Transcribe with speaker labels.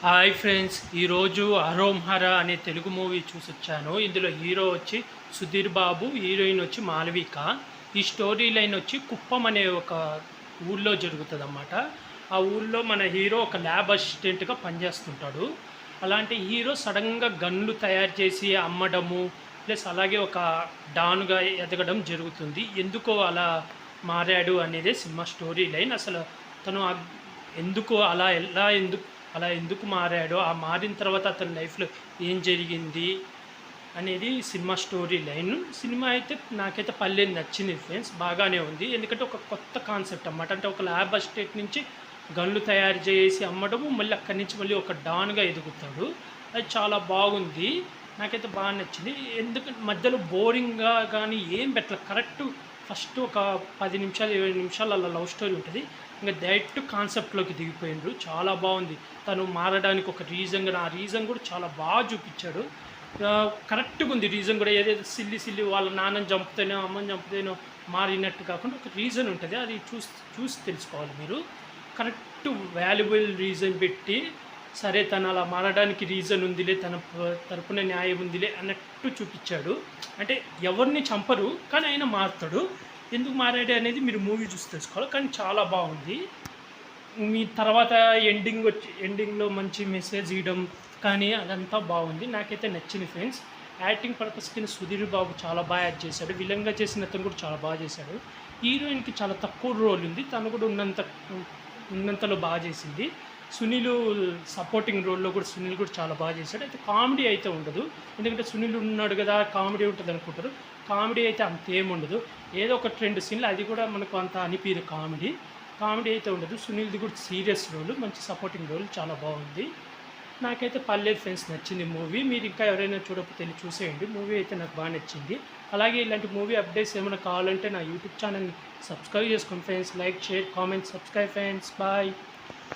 Speaker 1: Hi friends, ఈరోజు అరోంహర అనే Telugu movie చూసొచ్చాను. ఇందులో హీరో వచ్చి సుధీర్ బాబు, హీరోయిన్ వచ్చి మాలవిక. ఈ స్టోరీ లైన్ వచ్చి కుప్పం అనే ఒక ఊళ్ళో జరుగుతుందన్నమాట. ఆ ఊళ్ళో మన హీరో ఒక ల్యాబ్ అసిస్టెంట్గా పనిచేస్తుంటాడు. అలాంటి హీరో సడన్గా గన్లు తయారు చేసి అమ్మడము, ప్లస్ అలాగే ఒక డాన్గా ఎదగడం జరుగుతుంది. ఎందుకో అలా మారాడు అనేదే సినిమా స్టోరీ లైన్. అసలు తను ఎందుకు అలా ఎందుకు మారాడో, ఆ మారిన తర్వాత అతని లైఫ్లో ఏం జరిగింది అనేది సినిమా స్టోరీ లైన్. సినిమా అయితే నాకైతే పల్లెని నచ్చింది ఫ్రెండ్స్, బాగానే ఉంది. ఎందుకంటే ఒక కొత్త కాన్సెప్ట్ అన్నమాట. అంటే ఒక ల్యాబ్ అసిస్టెంట్ నుంచి గన్లు తయారు చేసి అమ్మడము, మళ్ళీ అక్కడి నుంచి మళ్ళీ ఒక డాన్గా ఎదుగుతాడు. అది చాలా బాగుంది, నాకైతే బాగా నచ్చింది. ఎందుకంటే మధ్యలో బోరింగ్గా కానీ ఏం పెట్టలేదు. కరెక్ట్ ఫస్ట్ ఒక 10 నిమిషాలు 20 నిమిషాలు అలా లవ్ స్టోరీ ఉంటుంది. ఇంకా డైరెక్ట్ కాన్సెప్ట్లోకి దిగిపోయిండ్రు. చాలా బాగుంది. తను మారడానికి ఒక రీజన్ కూడా, ఆ రీజన్ కూడా చాలా బాగా చూపించాడు. కరెక్ట్గా ఉంది రీజన్ కూడా. ఏదైతే సిల్లి వాళ్ళ నాన్నని చంపుతేనో అమ్మని చంపుతేనో మారినట్టు కాకుండా ఒక రీజన్ ఉంటుంది. అది చూసి తెలుసుకోవాలి మీరు. కరెక్ట్ వాల్యుబుల్ రీజన్ పెట్టి, సరే తను అలా మారడానికి రీజన్ ఉందిలే, తన తరపున న్యాయం ఉందిలే అన్నట్టు చూపించాడు. అంటే ఎవరిని చంపరు, కానీ ఆయన మారుతాడు. ఎందుకు మారాడు అనేది మీరు మూవీ చూసి తెలుసుకోవాలి. కానీ చాలా బాగుంది. మీ తర్వాత ఎండింగ్లో మంచి మెసేజ్ ఇవ్వడం కానీ అదంతా బాగుంది. నాకైతే నచ్చింది ఫ్రెండ్స్. యాక్టింగ్ పర్పస్ కింద సుధీర్ బాబు చాలా బాగా యాక్ట్ చేశాడు. విలన్గా చేసిన అతను కూడా చాలా బాగా చేశాడు. హీరోయిన్కి చాలా తక్కువ రోల్ ఉంది, తను కూడా ఉన్నంతలో బాగా చేసింది. సునీల్ సపోర్టింగ్ రోల్లో కూడా సునీల్ కూడా చాలా బాగా చేశాడు. అయితే కామెడీ అయితే ఉండదు, ఎందుకంటే సునీల్ ఉన్నాడు కదా కామెడీ ఉంటుంది అనుకుంటారు. కామెడీ అయితే అంతేం ఉండదు. ఏదో ఒక 2 సీన్లు, అది కూడా మనకు అంత అనిపించదు. కామెడీ అయితే ఉండదు. సునీల్ది కూడా సీరియస్ రోల్, మంచి సపోర్టింగ్ రోల్, చాలా బాగుంది. నాకైతే పర్లేదు ఫ్రెండ్స్, నచ్చింది మూవీ. మీరు ఇంకా ఎవరైనా చూడకపోతే చూసేయండి. మూవీ అయితే నాకు బాగా నచ్చింది. అలాగే ఇలాంటి మూవీ అప్డేట్స్ ఏమైనా కావాలంటే నా యూట్యూబ్ ఛానల్ని సబ్స్క్రైబ్ చేసుకోండి friends. Like, share, comment, subscribe friends. Bye.